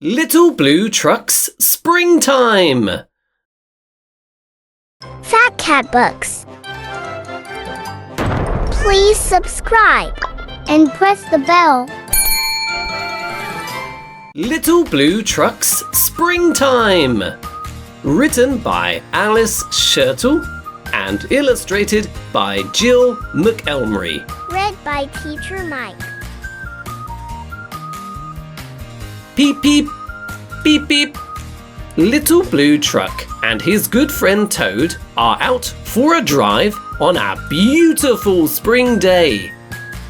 Little Blue Truck's Springtime. Fat Cat Books. Please subscribe and press the bell. Little Blue Truck's Springtime. Written by Alice Shirtle and illustrated by Jill McElmry. Read by Teacher Mike. Beep, beep, beep, beep. Little Blue Truck and his good friend Toad are out for a drive on a beautiful spring day.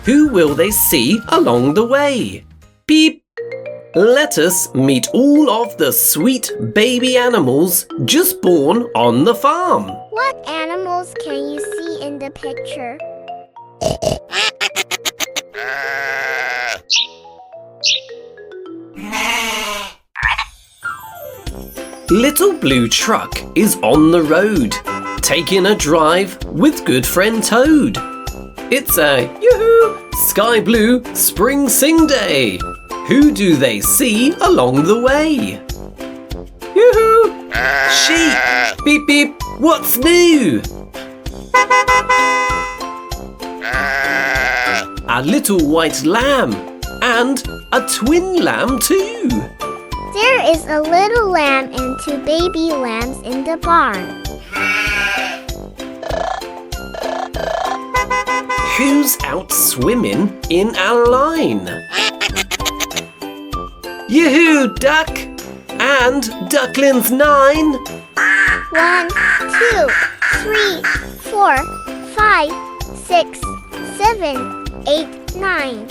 Who will they see along the way? Beep. Let us meet all of the sweet baby animals just born on the farm. What animals can you see in the picture? Little Blue Truck is on the road, taking a drive with good friend Toad. It's a yoo-hoo, sky blue spring sing day. Who do they see along the way? Yoo-hoo! Sheep! Beep beep! What's new? A little white lamb and a twin lamb too. There is a little lamb and two baby lambs in the barn. Who's out swimming in a line? Yoo-hoo, duck! And ducklings 9. 1, 2, 3, 4, 5, 6, 7, 8, 9.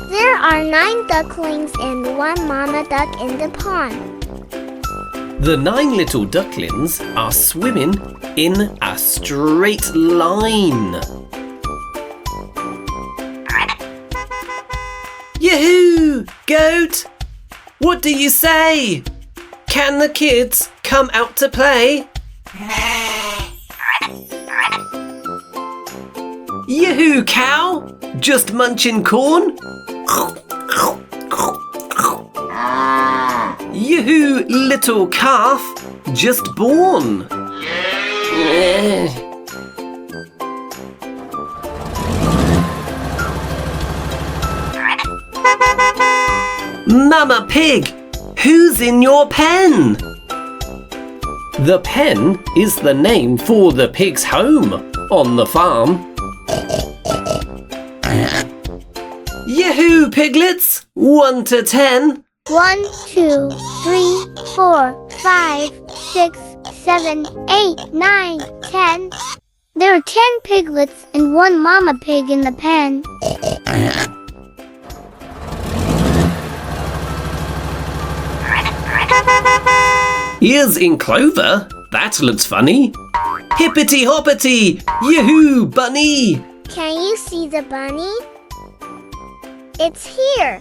There are 9 ducklings and 1 mama duck in the pond. The 9 little ducklings are swimming in a straight line. Yoo-hoo! Goat! What do you say? Can the kids come out to play? Yoo-hoo, cow! Just munching corn? Yoo-hoo, little calf! Just born! Mama Pig, who's in your pen? The pen is the name for the pig's home on the farm. Yoo-hoo, piglets! 1 to 10. 1, 2, 3, 4, 5, 6, 7, 8, 9, 10. There are 10 piglets and 1 mama pig in the pen. Ears in clover? That looks funny. Hippity hoppity! Yoo-hoo, bunny! Can you see the bunny? It's here.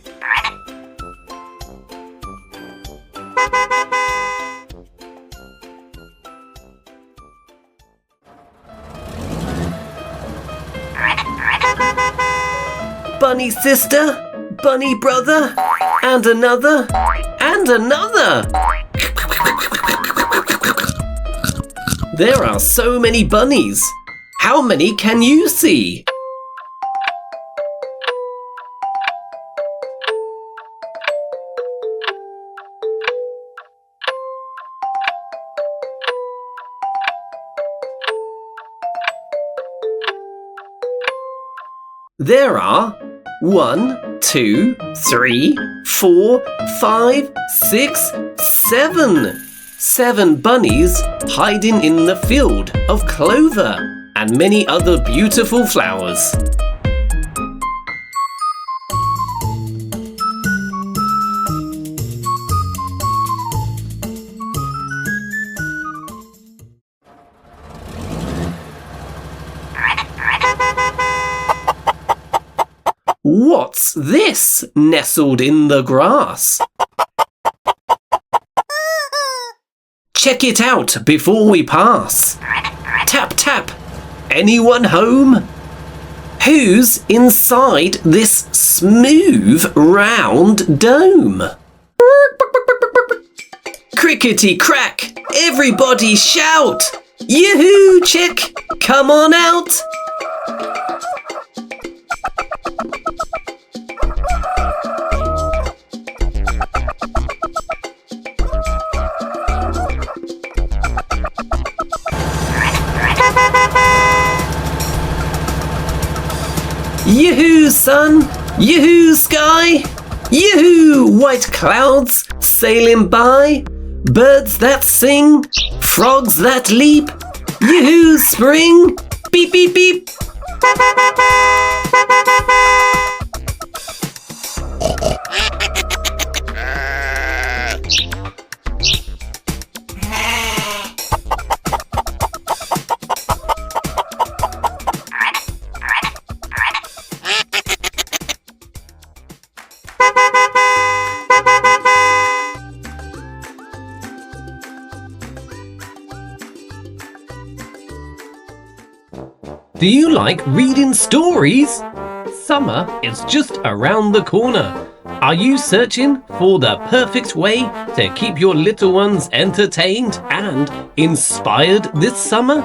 Bunny sister, bunny brother, and another, and another. There are so many bunnies. How many can you see? There are 1, 2, 3, 4, 5, 6, 7. 7 bunnies hiding in the field of clover and many other beautiful flowers. What's this nestled in the grass? Check it out before we pass. Tap, tap. Anyone home? Who's inside this smooth, round dome? Crickety crack! Everybody shout! Yoo-hoo, chick! Come on out! Yoo-hoo, sun! Yoo-hoo, sky! Yoo-hoo, white clouds sailing by! Birds that sing, frogs that leap! Yoo-hoo, spring! Beep, beep, beep! Do you like reading stories? Summer is just around the corner. Are you searching for the perfect way to keep your little ones entertained and inspired this summer?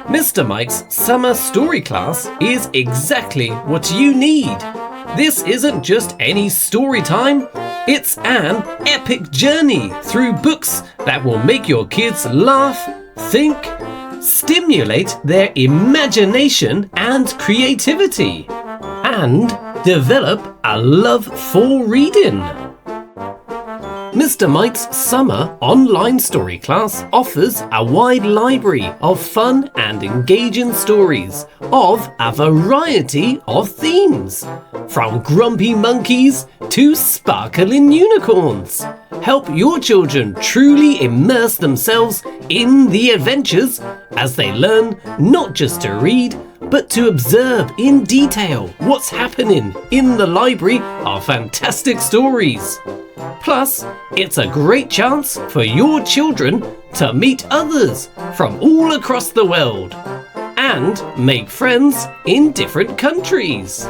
Mr. Mike's summer story class is exactly what you need. This isn't just any story time. It's an epic journey through books that will make your kids laugh, think, stimulate their imagination and creativity, and develop a love for reading. Mr. Mike's summer online story class offers a wide library of fun and engaging stories of a variety of themes, from grumpy monkeys to sparkling unicorns. Help your children truly immerse themselves in the adventures as they learn not just to read, but to observe in detail what's happening in the library of fantastic stories. Plus, it's a great chance for your children to meet others from all across the world and make friends in different countries.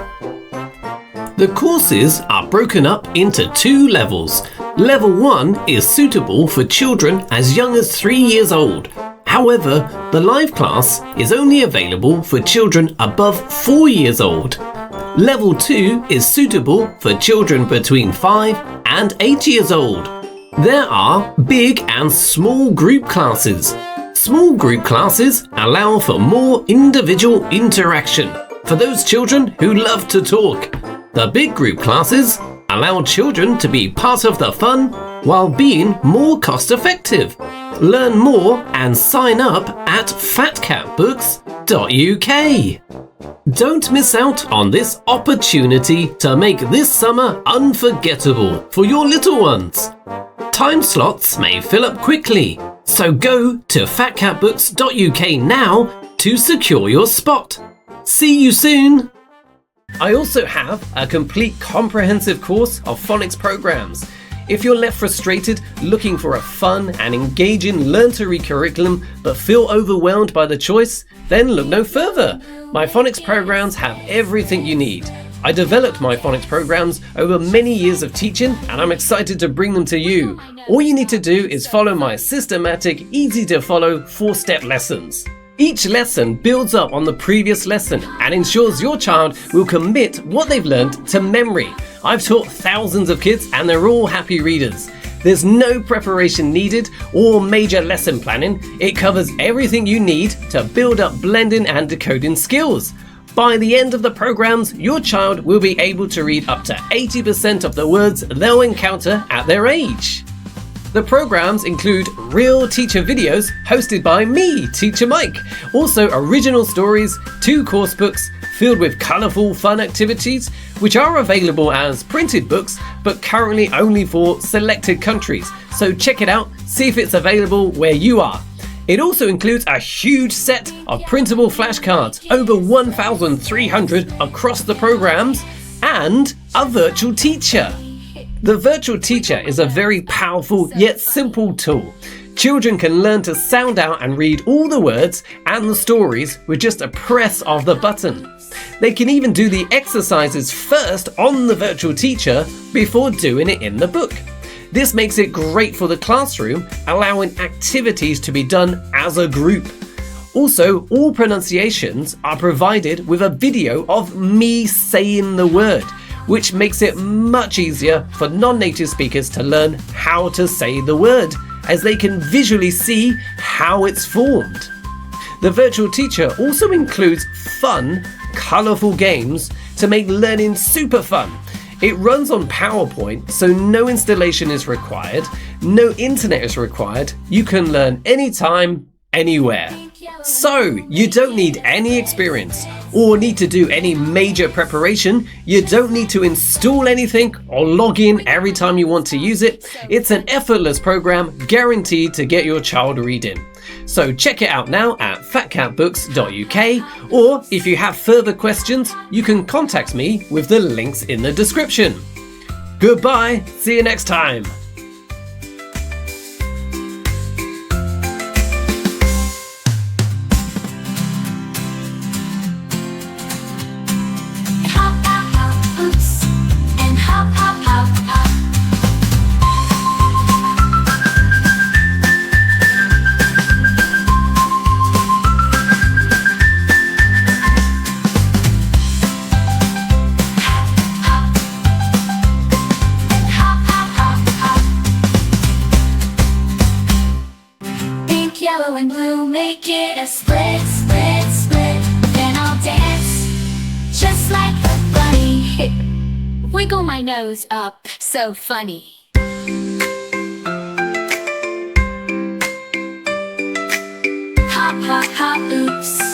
The courses are broken up into 2 levels. Level 1 is suitable for children as young as 3 years old. However, the live class is only available for children above 4 years old. Level 2 is suitable for children between 5 and 8 years old. There are big and small group classes. Small group classes allow for more individual interaction for those children who love to talk. The big group classes allow children to be part of the fun while being more cost-effective. Learn more and sign up at fatcatbooks.uk. Don't miss out on this opportunity to make this summer unforgettable for your little ones. Time slots may fill up quickly, so go to fatcatbooks.uk now to secure your spot. See you soon! I also have a complete comprehensive course of phonics programs. If you're left frustrated looking for a fun and engaging learn-to-read curriculum but feel overwhelmed by the choice, then look no further. My phonics programs have everything you need. I developed my phonics programs over many years of teaching, and I'm excited to bring them to you. All you need to do is follow my systematic, easy-to-follow 4-step lessons. Each lesson builds up on the previous lesson and ensures your child will commit what they've learned to memory. I've taught thousands of kids and they're all happy readers. There's no preparation needed or major lesson planning. It covers everything you need to build up blending and decoding skills. By the end of the programs, your child will be able to read up to 80% of the words they'll encounter at their age. The programs include real teacher videos hosted by me, Teacher Mike. Also original stories, 2 course books filled with colourful fun activities, which are available as printed books, but currently only for selected countries. So check it out, see if it's available where you are. It also includes a huge set of printable flashcards, over 1,300 across the programs, and a virtual teacher. The virtual teacher is a very powerful yet simple tool. Children can learn to sound out and read all the words and the stories with just a press of the button. They can even do the exercises first on the virtual teacher before doing it in the book. This makes it great for the classroom, allowing activities to be done as a group. Also, all pronunciations are provided with a video of me saying the word, which makes it much easier for non-native speakers to learn how to say the word, as they can visually see how it's formed. The virtual teacher also includes fun, colourful games to make learning super fun. It runs on PowerPoint, so no installation is required, no internet is required, you can learn anytime, anywhere. So, you don't need any experience or need to do any major preparation. You don't need to install anything or log in every time you want to use it. It's an effortless program guaranteed to get your child reading. So check it out now at fatcatbooks.uk, or if you have further questions, you can contact me with the links in the description. Goodbye, see you next time. Yellow and blue, make it a split, split, split. Then I'll dance, just like a bunny. Wiggle my nose up, so funny. Hop, hop, hop, oops.